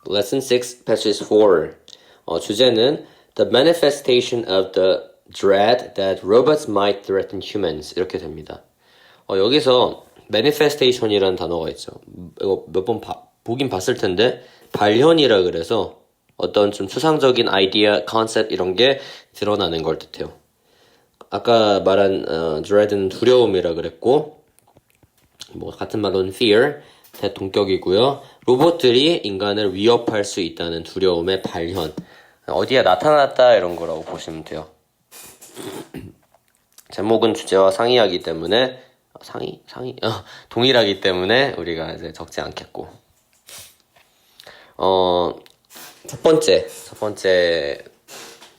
Lesson 6, passage 4. 주제는 The manifestation of the dread that robots might threaten humans. 이렇게 됩니다. 여기서 manifestation이라는 단어가 있죠. 이거 몇 번 보긴 봤을 텐데 발현이라 그래서 어떤 좀 추상적인 아이디어, 컨셉 이런 게 드러나는 걸 뜻해요. 아까 말한 dread는 두려움이라 그랬고 뭐 같은 말로는 fear, 대동격이고요. 로봇들이 인간을 위협할 수 있다는 두려움의 발현. 어디에 나타났다 이런 거라고 보시면 돼요. 제목은 주제와 상이하기 때문에 동일하기 때문에 우리가 이제 적지 않겠고. 첫 번째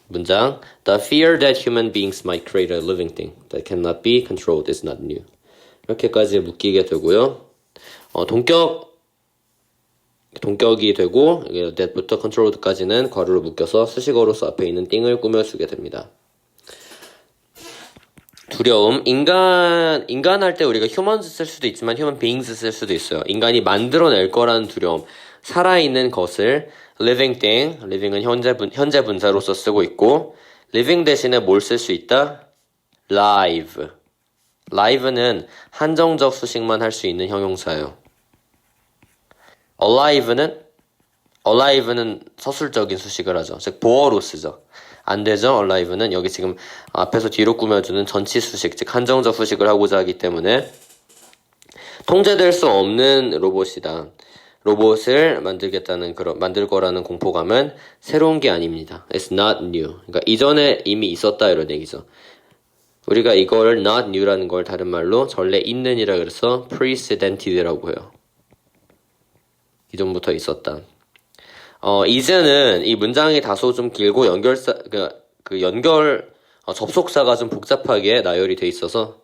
문장. The fear that human beings might create a living thing that cannot be controlled is not new. 이렇게까지 묶이게 되고요. 동격이 되고 that부터 controlled까지는 괄호로 묶여서 수식어로서 앞에 있는 띵을 꾸며주게 됩니다. 두려움. 인간 할 때 우리가 humans 쓸 수도 있지만 human beings 쓸 수도 있어요. 인간이 만들어낼 거라는 두려움. 살아있는 것을 living thing, living은 현재 분사로서 쓰고 있고 living 대신에 뭘 쓸 수 있다? live. live는 한정적 수식만 할 수 있는 형용사예요. alive는 서술적인 수식을 하죠. 즉 보어로 쓰죠. 안 되죠. alive는 여기 지금 앞에서 뒤로 꾸며주는 전치 수식, 즉 한정적 수식을 하고자 하기 때문에 통제될 수 없는 로봇이다. 로봇을 만들 거라는 공포감은 새로운 게 아닙니다. It's not new. 그러니까 이전에 이미 있었다 이런 얘기죠. 우리가 이걸 not new라는 걸 다른 말로 전래 있는이라 그래서 precedented라고 해요. 기존부터 있었다. 이제는 이 문장이 다소 좀 길고 접속사가 좀 복잡하게 나열이 돼 있어서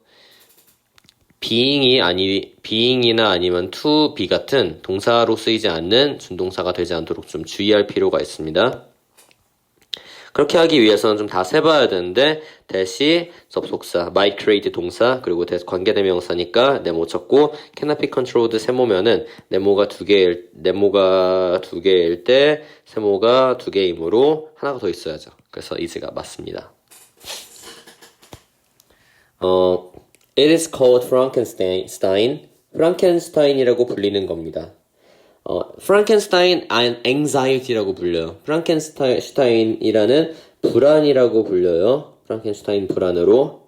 being이나 아니면 to be 같은 동사로 쓰이지 않는 준동사가 되지 않도록 좀 주의할 필요가 있습니다. 그렇게 하기 위해서는 좀 다 세봐야 되는데 대시 접속사, might create 동사, 그리고 관계대명사니까 네모 쳤고 cannot be controlled 세모면은 네모가 두 개일 때 세모가 두 개이므로 하나가 더 있어야죠. 그래서 is가 맞습니다. It is called Frankenstein. 프랑켄스타인이라고 불리는 겁니다. Frankenstein anxiety라고 불려요. 프랑켄슈타인이라는 불안이라고 불려요. 프랑켄슈타인 불안으로.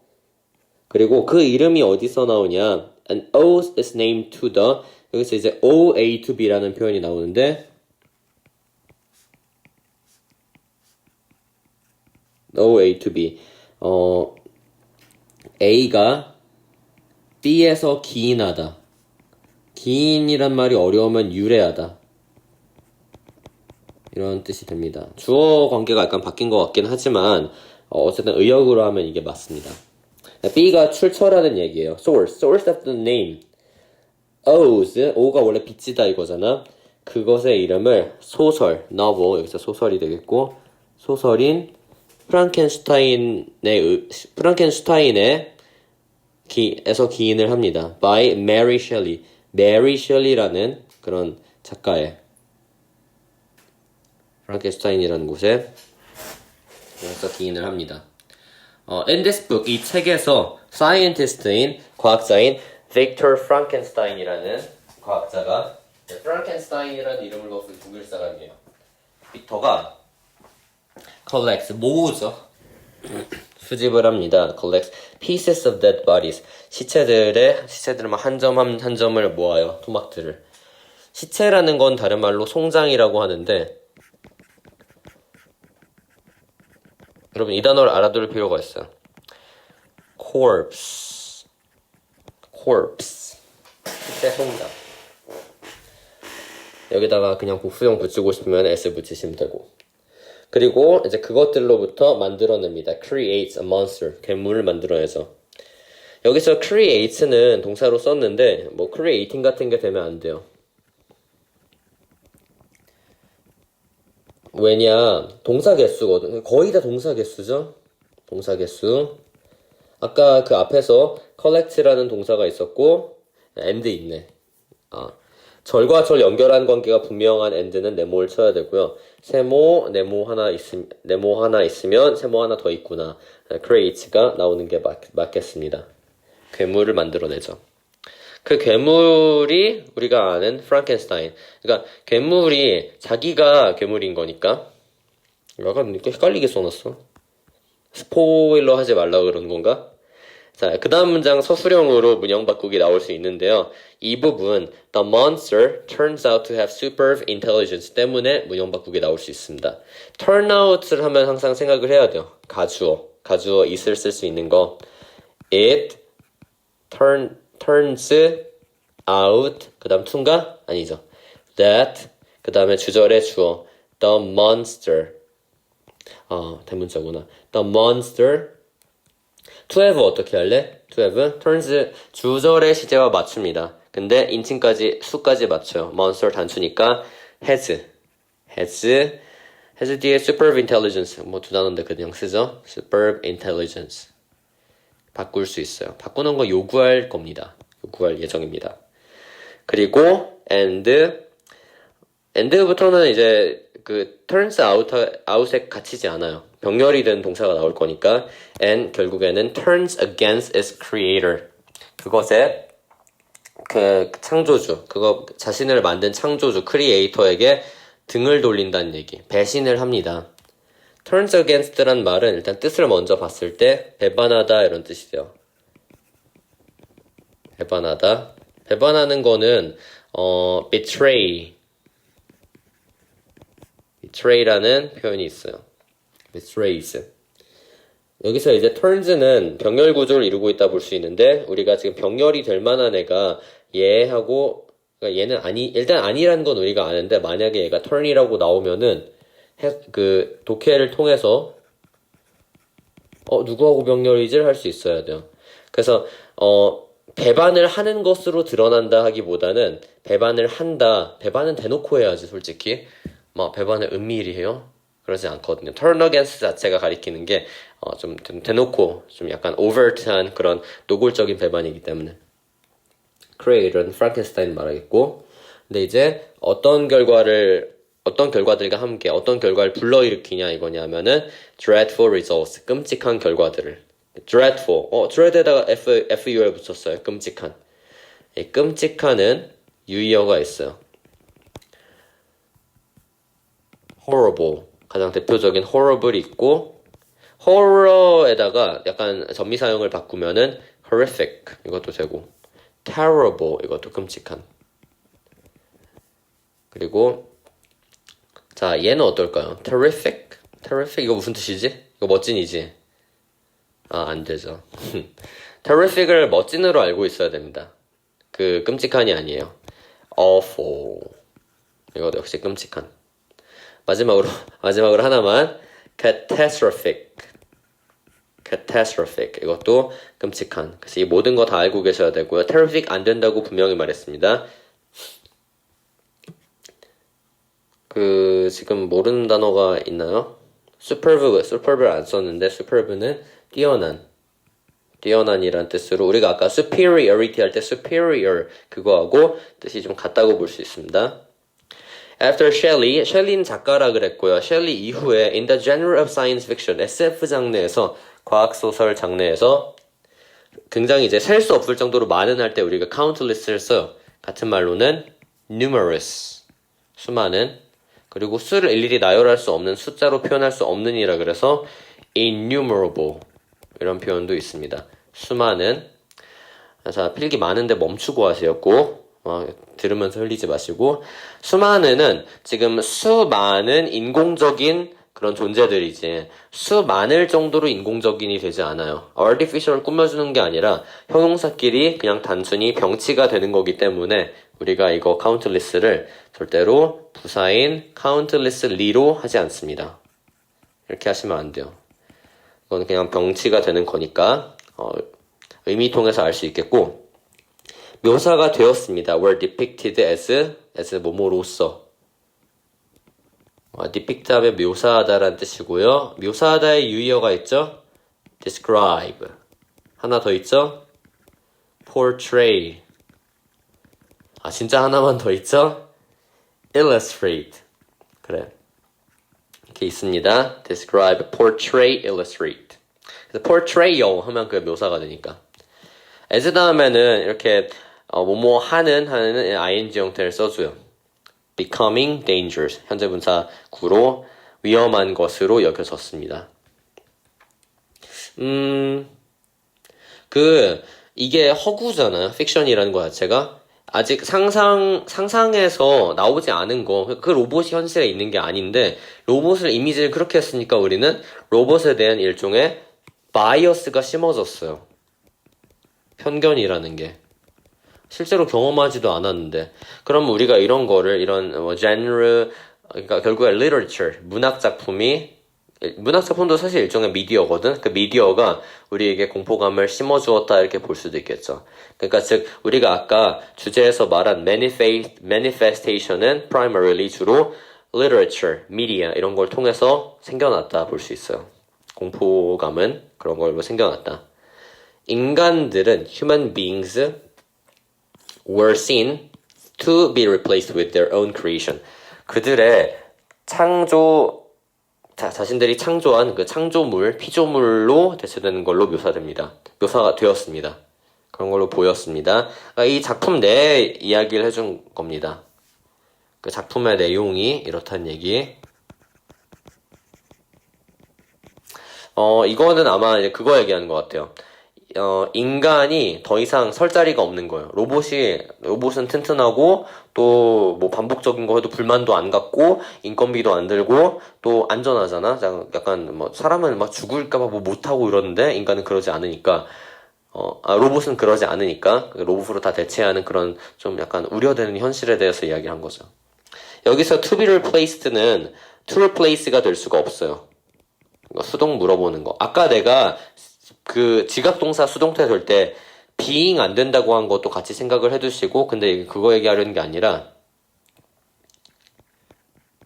그리고 그 이름이 어디서 나오냐? An oath is named to the. 여기서 이제 OA to B라는 표현이 나오는데 OA to B. A가 B에서 기인하다. 기인이란 말이 어려우면 유래하다. 이런 뜻이 됩니다. 주어 관계가 약간 바뀐 것 같긴 하지만 어쨌든 의역으로 하면 이게 맞습니다. B가 출처라는 얘기예요. Source of the name. O가 원래 빚지다 이거잖아. 그것의 이름을 소설, novel, 여기서 소설이 되겠고 소설인 프랑켄슈타인에서 기인을 합니다. By Mary Shelley. Mary Shelley라는 그런 작가의 프랑켄슈타인이라는 곳에 기인을 합니다. In this book, 이 책에서 scientist인 과학자인 Victor Frankenstein이라는 과학자가 프랑켄슈타인이라는 이름을 넣은 독일 사람이에요. 빅터가 collects 모으죠. 수집을 합니다. collects pieces of dead bodies. 시체들을 한 점 한 점을 모아요. 토막들을. 시체라는 건 다른 말로 송장이라고 하는데 여러분 이 단어를 알아둘 필요가 있어요. corpse. 시체 송장. 여기다가 그냥 복수형 붙이고 싶으면 s 붙이시면 되고. 그리고 이제 그것들로부터 만들어냅니다. creates a monster. 괴물을 만들어내죠. 여기서 create는 동사로 썼는데 뭐 creating 같은 게 되면 안 돼요. 왜냐? 동사 개수거든. 거의 다 동사 개수죠? 동사 개수. 아까 그 앞에서 collect라는 동사가 있었고 and 있네. 절과 절 연결한 관계가 분명한 and는 네모를 쳐야 되고요. 세모, 네모 하나 있으면 세모 하나 더 있구나. create가 나오는 게 맞겠습니다. 괴물을 만들어내죠. 그 괴물이 우리가 아는 프랑켄슈타인. 그러니까 괴물이 자기가 괴물인 거니까. 약간 헷갈리게 써놨어. 스포일러 하지 말라고 그러는 건가? 자, 그 다음 문장 서술형으로 문형 바꾸기 나올 수 있는데요. 이 부분 The monster turns out to have superb intelligence 때문에 문형 바꾸기 나올 수 있습니다. turn out를 하면 항상 생각을 해야 돼요. 가주어 it을 쓸 수 있는 거. It turns out 그 다음 to인가? 아니죠. That 그 다음에 주절의 주어 The monster 대문자구나. The monster to have 어떻게 할래? to have turns 주절의 시제와 맞춥니다. 근데 인칭까지 수까지 맞춰요. monster 단수니까 has 뒤에 superb intelligence 뭐 두 단어인데 그냥 쓰죠. superb intelligence 바꿀 수 있어요. 바꾸는 거 요구할 겁니다. 요구할 예정입니다. 그리고 and부터는 이제 그 turns out에 갇히지 않아요. 병렬이 된 동사가 나올 거니까 and 결국에는 turns against its creator 그것의 그 창조주 그거 자신을 만든 창조주 크리에이터에게 등을 돌린다는 얘기 배신을 합니다. turns against란 말은 일단 뜻을 먼저 봤을 때 배반하다 이런 뜻이에요. 배반하는 거는 betray라는 표현이 있어요. betrays. 여기서 이제 turns는 병렬 구조를 이루고 있다 볼 수 있는데 우리가 지금 병렬이 될 만한 애가 얘하고 그러니까 얘는 일단 아니라는 건 우리가 아는데 만약에 얘가 turn이라고 나오면은 그 독해를 통해서 누구하고 병렬이지를 할 수 있어야 돼요. 그래서 배반을 하는 것으로 드러난다 하기보다는 배반을 한다. 배반은 대놓고 해야지 솔직히. 배반을 은밀히 해요? 그러지 않거든요. turn against 자체가 가리키는 게 좀 대놓고 좀 약간 overt한 그런 노골적인 배반이기 때문에 creator는 프랑켄슈타인 말하겠고 근데 이제 어떤 결과들과 함께 어떤 결과를 불러일으키냐 이거냐면은 dreadful results 끔찍한 결과들을 dreadful dread에다가 FUL 붙였어요. 끔찍한 이 끔찍한은 유의어가 있어요. horrible 가장 대표적인 horrible이 있고 horror에다가 약간 전미사용을 바꾸면은 horrific 이것도 되고 terrible 이것도 끔찍한 그리고 자 얘는 어떨까요? terrific 이거 무슨 뜻이지? 이거 멋진이지? 안 되죠. terrific을 멋진으로 알고 있어야 됩니다. 그 끔찍한이 아니에요. awful 이것도 역시 끔찍한 마지막으로 하나만 catastrophic 이것도 끔찍한 그래서 이 모든 거 다 알고 계셔야 되고요. terrific 안 된다고 분명히 말했습니다. 지금 모르는 단어가 있나요? superb를 안 썼는데 superb는 뛰어난이란 뜻으로 우리가 아까 superiority 할 때 superior 그거하고 뜻이 좀 같다고 볼 수 있습니다. After Shelley는 작가라 그랬고요. Shelley 이후에 in the genre of science fiction, SF 장르에서 과학소설 장르에서 굉장히 이제 셀 수 없을 정도로 많은 할 때 우리가 countless를 써요. 같은 말로는 numerous, 수많은 그리고 수를 일일이 나열할 수 없는 숫자로 표현할 수 없는이라 그래서 innumerable 이런 표현도 있습니다. 수많은 자 필기 많은데 멈추고 하세요. 꼭 들으면서 흘리지 마시고 수많은은 지금 수많은 인공적인 그런 존재들이지 수많을 정도로 인공적인이 되지 않아요. artificial을 꾸며주는 게 아니라 형용사끼리 그냥 단순히 병치가 되는 거기 때문에 우리가 이거 countless를 절대로 부사인 countlessly로 하지 않습니다. 이렇게 하시면 안 돼요. 이건 그냥 병치가 되는 거니까 의미 통해서 알 수 있겠고 묘사가 되었습니다. were depicted as 뭐뭐로서 depict 하면 묘사하다라는 뜻이고요. 묘사하다의 유의어가 있죠. describe 하나 더 있죠. portray 진짜 하나만 더 있죠? illustrate. 그래. 이렇게 있습니다. describe, portray, illustrate. 그래서 portrayal 하면 그 묘사가 되니까. as 다음에는 이렇게 뭐뭐 하는 ing 형태를 써줘요. becoming dangerous. 현재 분사 구로 위험한 것으로 여겨졌습니다. 이게 허구잖아요. 픽션이라는 거 자체가. 아직 상상에서 나오지 않은 거, 그 로봇이 현실에 있는 게 아닌데, 로봇을 이미지를 그렇게 했으니까 우리는 로봇에 대한 일종의 바이어스가 심어졌어요. 편견이라는 게. 실제로 경험하지도 않았는데. 그럼 우리가 이런 거를, 이런, genre, 그러니까 결국에 literature, 문학작품도 사실 일종의 미디어거든. 그 미디어가 우리에게 공포감을 심어주었다 이렇게 볼 수도 있겠죠. 그러니까 즉 우리가 아까 주제에서 말한 manifestation은 primarily 주로 literature, media 이런 걸 통해서 생겨났다 볼 수 있어요. 공포감은 그런 걸로 생겨났다. 인간들은 human beings were seen to be replaced with their own creation. 그들의 자신들이 창조한 그 창조물, 피조물로 대체되는 걸로 묘사가 되었습니다. 그런 걸로 보였습니다. 그러니까 이 작품 내 이야기를 해준 겁니다. 그 작품의 내용이 이렇다는 얘기. 이거는 아마 이제 그거 얘기하는 것 같아요. 인간이 더 이상 설 자리가 없는 거예요. 로봇은 튼튼하고, 또, 뭐, 반복적인 거 해도 불만도 안 갖고, 인건비도 안 들고, 또 안전하잖아? 약간, 사람은 막 죽을까봐 뭐 못하고 이러는데, 인간은 그러지 않으니까, 로봇은 그러지 않으니까, 로봇으로 다 대체하는 그런 좀 약간 우려되는 현실에 대해서 이야기한 거죠. 여기서 to be replaced는 to replace가 될 수가 없어요. 수동 물어보는 거. 아까 내가 그 지각동사 수동태 될 때 being 안 된다고 한 것도 같이 생각을 해두시고, 근데 그거 얘기하려는 게 아니라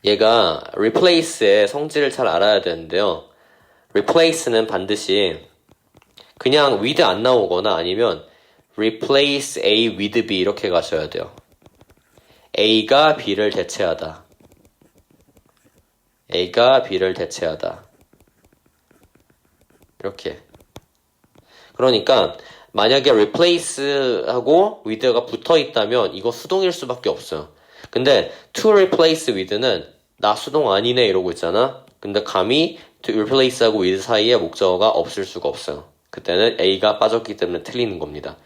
얘가 replace의 성질을 잘 알아야 되는데요. replace는 반드시 그냥 with 안 나오거나 아니면 replace A with B 이렇게 가셔야 돼요. A가 B를 대체하다. A가 B를 대체하다. 이렇게. 그러니까 만약에 replace하고 with가 붙어 있다면 이거 수동일 수밖에 없어요. 근데 to replace with는 나 수동 아니네 이러고 있잖아. 근데 감히 to replace하고 with 사이에 목적어가 없을 수가 없어요. 그때는 A가 빠졌기 때문에 틀리는 겁니다.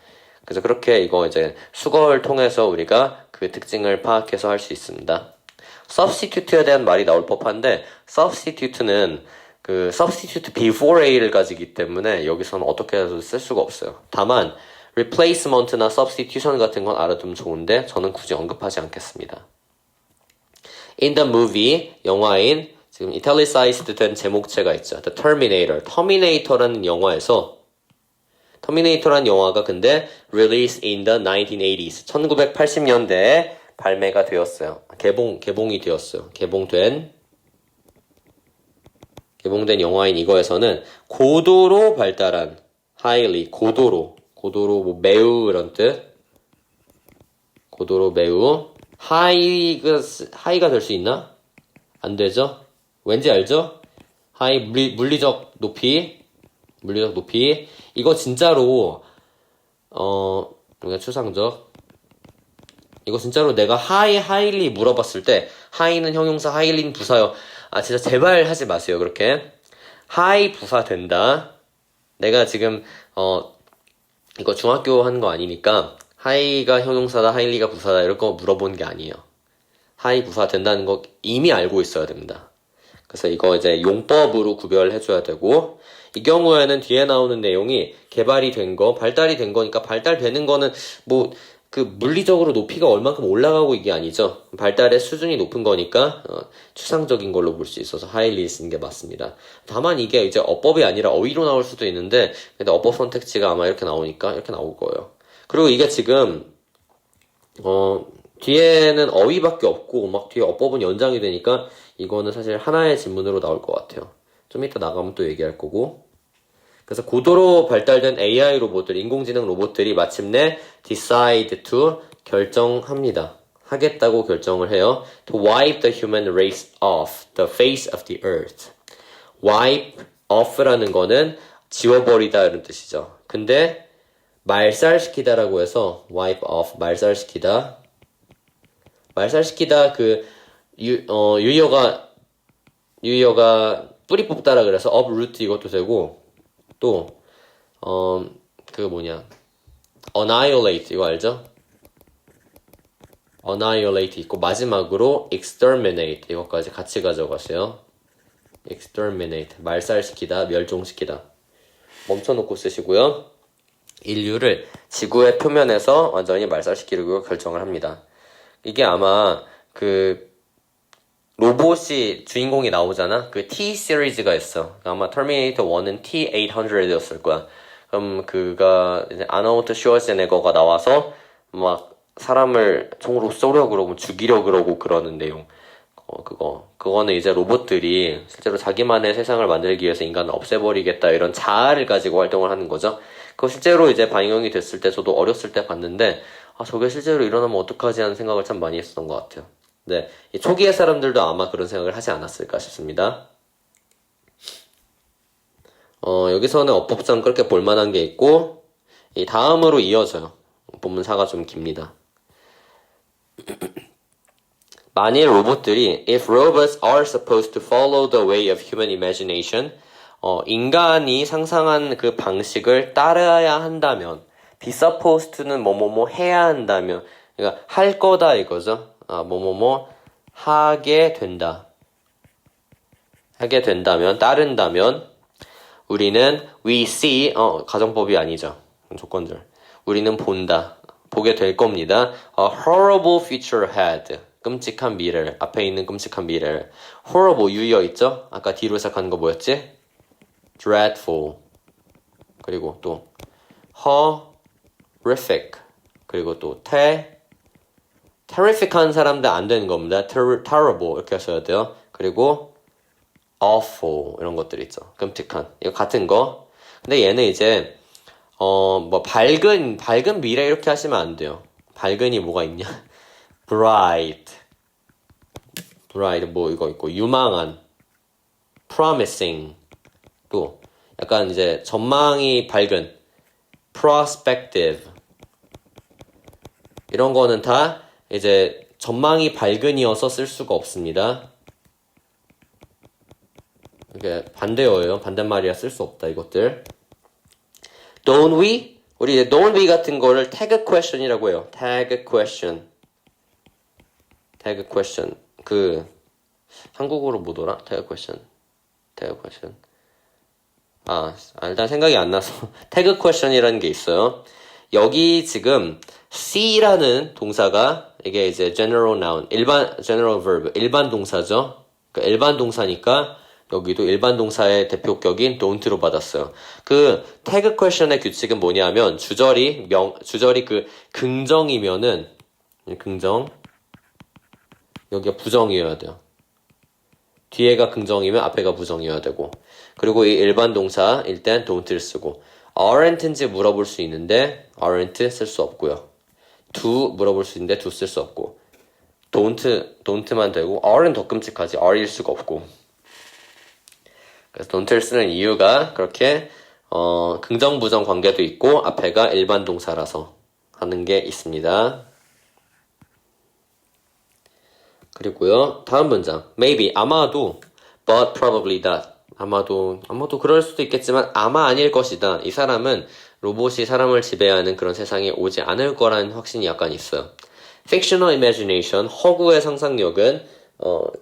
그래서 그렇게 이거 이제 수거를 통해서 우리가 그 특징을 파악해서 할 수 있습니다. substitute에 대한 말이 나올 법한데 substitute는 그 substitute before A를 가지기 때문에 여기서는 어떻게 해서 쓸 수가 없어요. 다만 replacement나 substitution 같은 건 알아두면 좋은데 저는 굳이 언급하지 않겠습니다. In the movie, 영화인 지금 italicized 된 제목체가 있죠. The Terminator. 터미네이터라는 영화에서 터미네이터라는 영화가 근데 released in the 1980s. 1980년대에 발매가 되었어요. 개봉이 되었어요. 개봉된 영화인 이거에서는 고도로 발달한 highly 고도로 뭐 매우 이런 뜻 고도로 매우 하이가 될 수 있나? 안 되죠? 왠지 알죠? 하이 물리적 높이 이거 진짜로 추상적 이거 진짜로 내가 하이리 물어봤을 때 하이는 형용사 하이리는 부사요. 진짜 제발 하지 마세요. 그렇게 하이 부사 된다. 내가 지금 이거 중학교 하는 거 아니니까 하이가 형용사다 하이리가 부사다 이런 거 물어보는 게 아니에요. 하이 부사 된다는 거 이미 알고 있어야 됩니다. 그래서 이거 이제 용법으로 구별해줘야 되고, 이 경우에는 뒤에 나오는 내용이 발달이 된 거니까 발달되는 거는 뭐 그 물리적으로 높이가 얼만큼 올라가고 이게 아니죠. 발달의 수준이 높은 거니까 추상적인 걸로 볼 수 있어서 하이리 쓰는 게 맞습니다. 다만 이게 이제 어법이 아니라 어휘로 나올 수도 있는데, 근데 어법 선택지가 아마 이렇게 나오니까 이렇게 나올 거예요. 그리고 이게 지금 뒤에는 어휘밖에 없고 막 뒤에 어법은 연장이 되니까 이거는 사실 하나의 질문으로 나올 것 같아요. 좀 이따 나가면 또 얘기할 거고. 그래서 고도로 발달된 AI 로봇들, 인공지능 로봇들이 마침내 decide to 결정합니다. 하겠다고 결정을 해요. To wipe the human race off the face of the earth. wipe off라는 거는 지워버리다 이런 뜻이죠. 근데 말살시키다라고 해서 wipe off 말살시키다. 말살시키다 그 유효가 뿌리 뽑다라 그래서 uproot 이것도 되고 또 그거 뭐냐 annihilate 이거 알죠? annihilate 있고 마지막으로 exterminate 이것까지 같이 가져가세요. exterminate 말살시키다 멸종시키다 멈춰놓고 쓰시고요. 인류를 지구의 표면에서 완전히 말살시키려고 결정을 합니다. 이게 아마 그 로봇이 주인공이 나오잖아. 그 T 시리즈가 있어. 아마 터미네이터 1은 T-800였을 거야. 그럼 그가 이제 아노트 슈워제네거가 나와서 막 사람을 총으로 쏘려 그러고 죽이려 그러고 그러는 내용. 그거는 이제 로봇들이 실제로 자기만의 세상을 만들기 위해서 인간을 없애버리겠다 이런 자아를 가지고 활동을 하는 거죠. 그거 실제로 이제 방영이 됐을 때 저도 어렸을 때 봤는데 저게 실제로 일어나면 어떡하지 하는 생각을 참 많이 했었던 것 같아요. 네, 이 초기의 사람들도 아마 그런 생각을 하지 않았을까 싶습니다. 여기서는 어법상 그렇게 볼만한 게 있고 이 다음으로 이어져요. 본문사가 좀 깁니다. 만일 로봇들이 if robots are supposed to follow the way of human imagination 인간이 상상한 그 방식을 따라야 한다면 be supposed는 뭐뭐뭐 해야 한다면 그러니까 할 거다 이거죠. 뭐뭐뭐 하게 된다면 따른다면 우리는 we see 가정법이 아니죠. 조건들 우리는 보게 될 겁니다. A horrible future ahead 끔찍한 미래 앞에 있는 끔찍한 미래 horrible 유의어 있죠? 아까 D로 시작하는 거 뭐였지? dreadful 그리고 또 horrific 그리고 또 terrific한 사람들 안 되는 겁니다. terrible 이렇게 하셔야 돼요. 그리고 awful 이런 것들 있죠. 끔찍한 이거 같은 거. 근데 얘는 이제 뭐 밝은 미래 이렇게 하시면 안 돼요. 밝은이 뭐가 있냐? bright 뭐 이거 있고 유망한 promising 또 약간 이제 전망이 밝은 prospective 이런 거는 다 이제 전망이 밝은이어서 쓸 수가 없습니다. 이게 반대어예요. 반대말이라 쓸 수 없다 이것들. Don't we? 우리 이제 don't we 같은 거를 tag question이라고 해요. tag question. 그 한국어로 뭐더라? tag question. 일단 생각이 안 나서 tag question이라는 게 있어요. 여기 지금 C라는 동사가 이게 이제 general noun, general verb, 일반 동사죠. 그러니까 일반 동사니까 여기도 일반 동사의 대표격인 don't로 받았어요. 그 tag question의 규칙은 뭐냐면 주절이 그 긍정이면은 긍정 여기가 부정이어야 돼요. 뒤에가 긍정이면 앞에가 부정이어야 되고 그리고 이 일반 동사일 땐 don't를 쓰고 aren't인지 물어볼 수 있는데 aren't 쓸 수 없고요. do 물어볼 수 있는데 do 쓸 수 없고 don't만 되고 are는 더 끔찍하지 are일 수가 없고 그래서 don't를 쓰는 이유가 그렇게 긍정 부정 관계도 있고 앞에가 일반 동사라서 하는 게 있습니다. 그리고요 다음 문장 maybe 아마도 but probably not 아마도 그럴 수도 있겠지만 아마 아닐 것이다. 이 사람은 로봇이 사람을 지배하는 그런 세상에 오지 않을 거라는 확신이 약간 있어요. Fictional imagination, 허구의 상상력은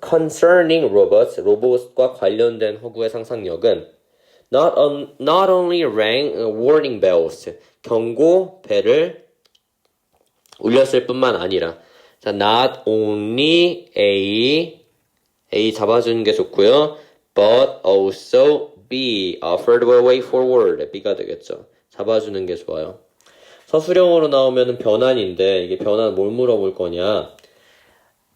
concerning robots, 로봇과 관련된 허구의 상상력은 not only rang warning bells, 경고 벨을 울렸을 뿐만 아니라 자, not only A 잡아주는 게 좋고요. But also B offered a way forward. B가 되겠죠. 잡아주는 게 좋아요. 서술형으로 나오면 변환인데 이게 변환 뭘 물어볼 거냐?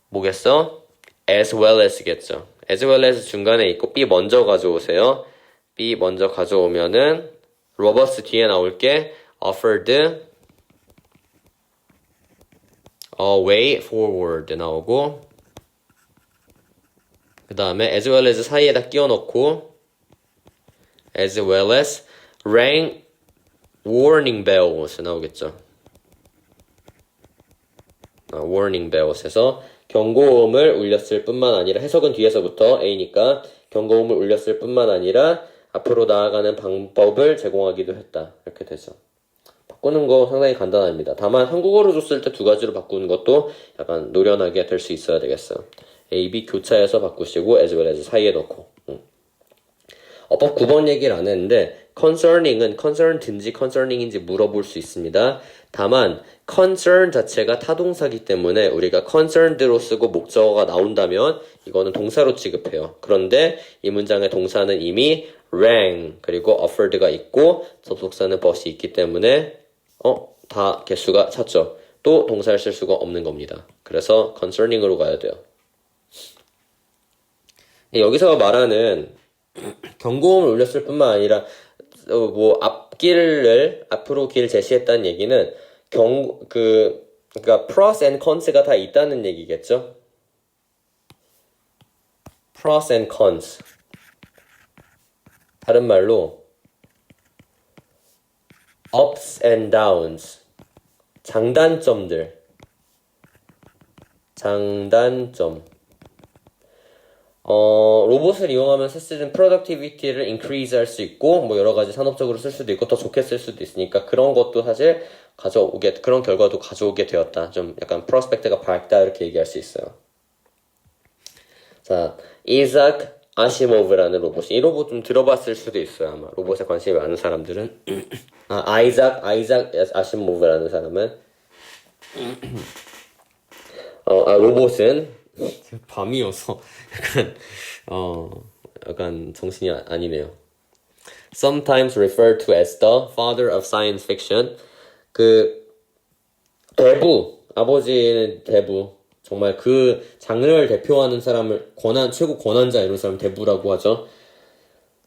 뭐겠어? As well as겠죠. As well as 중간에 있고 B 먼저 가져오세요. B 먼저 가져오면은 robots 뒤에 나올 게 offered way forward 나오고 그 다음에 as well as 사이에다 끼워 넣고 as well as rang warning bells 나오겠죠. warning bells에서 경고음을 울렸을 뿐만 아니라 해석은 뒤에서부터 A니까 경고음을 울렸을 뿐만 아니라 앞으로 나아가는 방법을 제공하기도 했다. 이렇게 되죠. 바꾸는 거 상당히 간단합니다. 다만 한국어로 줬을 때 두 가지로 바꾸는 것도 약간 노련하게 될 수 있어야 되겠어요. A, B 교차해서 바꾸시고 as well as 사이에 넣고. 법 9번 얘기를 안 했는데 concerning은 concerned인지 concerning인지 물어볼 수 있습니다. 다만 concern 자체가 타동사기 때문에 우리가 concerned로 쓰고 목적어가 나온다면 이거는 동사로 취급해요. 그런데 이 문장의 동사는 이미 rang 그리고 offered가 있고 접속사는 bus이 있기 때문에 다 개수가 찼죠. 또 동사를 쓸 수가 없는 겁니다. 그래서 concerning으로 가야 돼요. 여기서 말하는 경고음을 울렸을 뿐만 아니라 앞으로 길 제시했다는 얘기는 그러니까 pros and cons가 다 있다는 얘기겠죠? pros and cons. 다른 말로 ups and downs. 장단점. 로봇을 이용하면서 쓰는 productivity를 increase 할 수 있고, 여러 가지 산업적으로 쓸 수도 있고, 더 좋게 쓸 수도 있으니까, 그런 것도 사실 그런 결과도 가져오게 되었다. 좀 약간 프로스펙트가 밝다, 이렇게 얘기할 수 있어요. 자, 이삭 아시모브라는 로봇. 이 로봇 좀 들어봤을 수도 있어요, 아마. 로봇에 관심이 많은 사람들은. 아이작 아시모브라는 사람은. 로봇은 밤이어서 약간 정신이 아니네요. Sometimes referred to as the father of science fiction. 아버지는 대부. 정말 그 장르를 대표하는 사람을 최고 권한자 이런 사람 대부라고 하죠.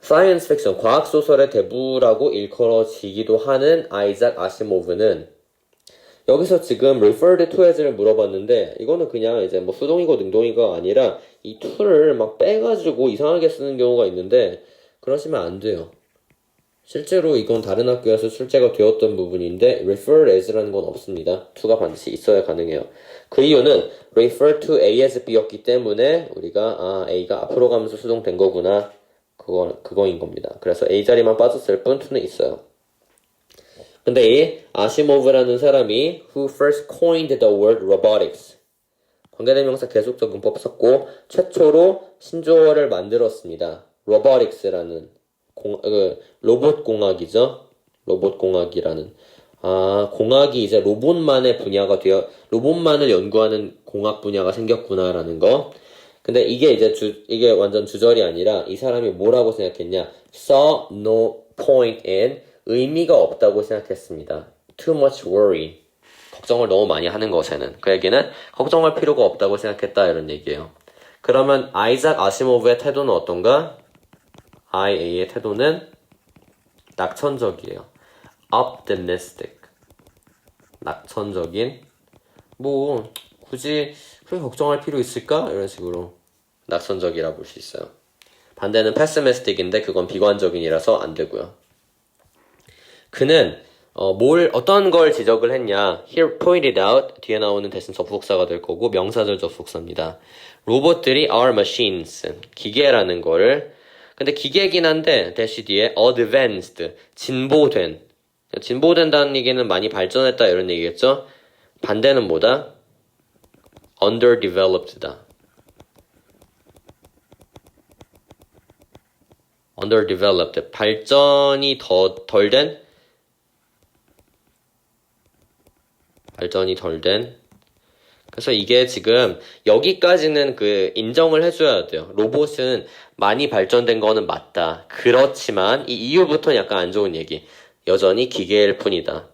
사이언스 픽션, 과학 소설의 대부라고 일컬어지기도 하는 아이작 아시모브는 여기서 지금 referred to as를 물어봤는데 이거는 그냥 이제 수동이고 능동이가 아니라 이 to를 막 빼가지고 이상하게 쓰는 경우가 있는데 그러시면 안 돼요. 실제로 이건 다른 학교에서 출제가 되었던 부분인데 refer as라는 건 없습니다. to가 반드시 있어야 가능해요. 그 이유는 refer to A as B였기 때문에 우리가 A가 앞으로 가면서 수동된 거구나 그거인 겁니다. 그래서 A 자리만 빠졌을 뿐 to는 있어요. 근데 이 아시모브라는 사람이 who first coined the word robotics 관계대명사 계속적 문법 썼고 최초로 신조어를 만들었습니다. robotics라는 로봇 공학이죠. 로봇 공학이라는 공학이 이제 로봇만의 분야가 로봇만을 연구하는 공학 분야가 생겼구나라는 거. 근데 이게 이게 완전 주절이 아니라 이 사람이 뭐라고 생각했냐? saw no point in 의미가 없다고 생각했습니다. too much worry. 걱정을 너무 많이 하는 것에는. 그 얘기는 걱정할 필요가 없다고 생각했다 이런 얘기예요. 그러면 아이작 아시모브의 태도는 어떤가? IA의 태도는 낙천적이에요. optimistic. 낙천적인. 굳이 그렇게 걱정할 필요 있을까? 이런 식으로 낙천적이라 볼 수 있어요. 반대는 pessimistic인데 그건 비관적인이라서 안 되고요. 그는 어떤 걸 지적을 했냐? Here pointed out 뒤에 나오는 대신 접속사가 될 거고 명사절 접속사입니다. 로봇들이 are machines 기계라는 거를 근데 기계이긴 한데 대시 뒤에 advanced 진보된다는 얘기는 많이 발전했다 이런 얘기겠죠? 반대는 뭐다? underdeveloped다. underdeveloped 발전이 덜 된. 그래서 이게 지금 여기까지는 인정을 해줘야 돼요. 로봇은 많이 발전된 거는 맞다. 그렇지만 이 이후부터는 약간 안 좋은 얘기. 여전히 기계일 뿐이다.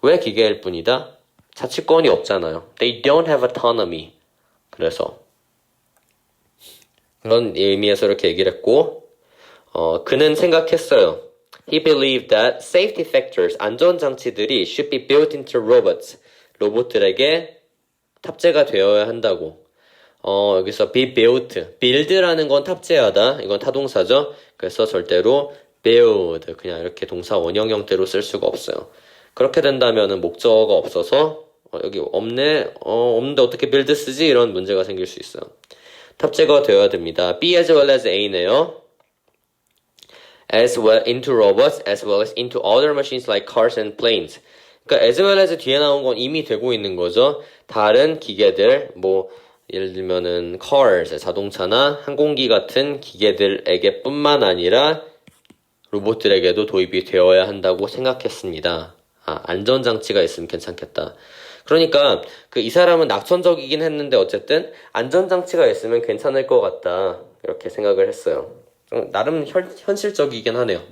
왜 기계일 뿐이다? 자치권이 없잖아요. They don't have autonomy. 그래서 그런 의미에서 이렇게 얘기를 했고 그는 생각했어요. He believed that safety factors, 안전장치들이 should be built into robots. 로봇들에게 탑재가 되어야 한다고. 여기서 be built. build라는 건 탑재하다. 이건 타동사죠. 그래서 절대로 build. 그냥 이렇게 동사 원형 형태로 쓸 수가 없어요. 그렇게 된다면은 목적어가 없어서, 여기 없네? 없는데 어떻게 build 쓰지? 이런 문제가 생길 수 있어요. 탑재가 되어야 됩니다. be as well as A네요. as well into robots as well as into other machines like cars and planes. 그러니까 as well as 뒤에 나온 건 이미 되고 있는 거죠. 다른 기계들, 뭐 예를 들면은 cars, 자동차나 항공기 같은 기계들에게 뿐만 아니라 로봇들에게도 도입이 되어야 한다고 생각했습니다. 안전장치가 있으면 괜찮겠다. 그러니까 이 사람은 낙천적이긴 했는데 어쨌든 안전장치가 있으면 괜찮을 것 같다. 이렇게 생각을 했어요. 나름 현실적이긴 하네요.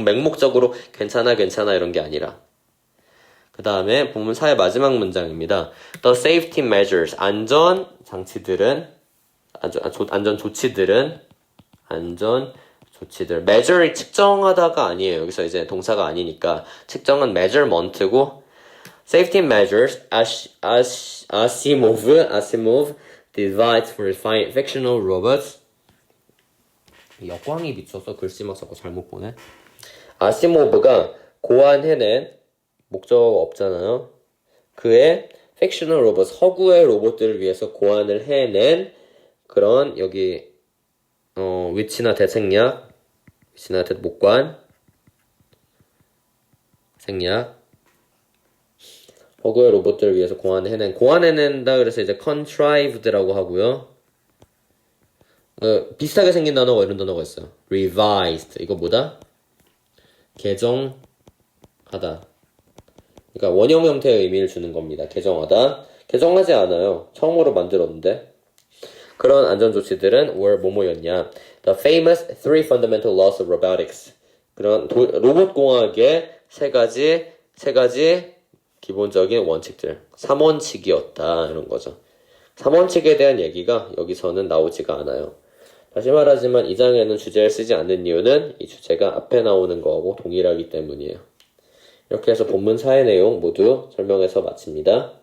맹목적으로 괜찮아 이런 게 아니라. 그 다음에 본문 4의 마지막 문장입니다. The safety measures, 안전 조치들은, measure이 측정하다가 아니에요. 여기서 이제 동사가 아니니까 측정은 measurement고, safety measures, Asimov devised for fictional robots. 역광이 비춰서 글씨만 써서 잘못 보네. 아시모브가 고안해낸 목적어가 없잖아요. 그의 fictional robots, 허구의 로봇들을 위해서 고안을 해낸 그런 여기 위치나 대생략, 위치나 목관, 생략, 허구의 로봇들을 위해서 고안해낸다 그래서 이제 contrived라고 하고요. 비슷하게 생긴 단어가 이런 단어가 있어요. revised, 이거 뭐다? 개정하다. 그러니까 원형 형태의 의미를 주는 겁니다. 개정하다. 개정하지 않아요. 처음으로 만들었는데. 그런 안전조치들은 뭐뭐였냐. The famous three fundamental laws of robotics. 그런 로봇공학의 세 가지 기본적인 원칙들. 3원칙이었다. 이런 거죠. 3원칙에 대한 얘기가 여기서는 나오지가 않아요. 다시 말하지만 이 장에는 주제를 쓰지 않는 이유는 이 주제가 앞에 나오는 거하고 동일하기 때문이에요. 이렇게 해서 본문 4의 내용 모두 설명해서 마칩니다.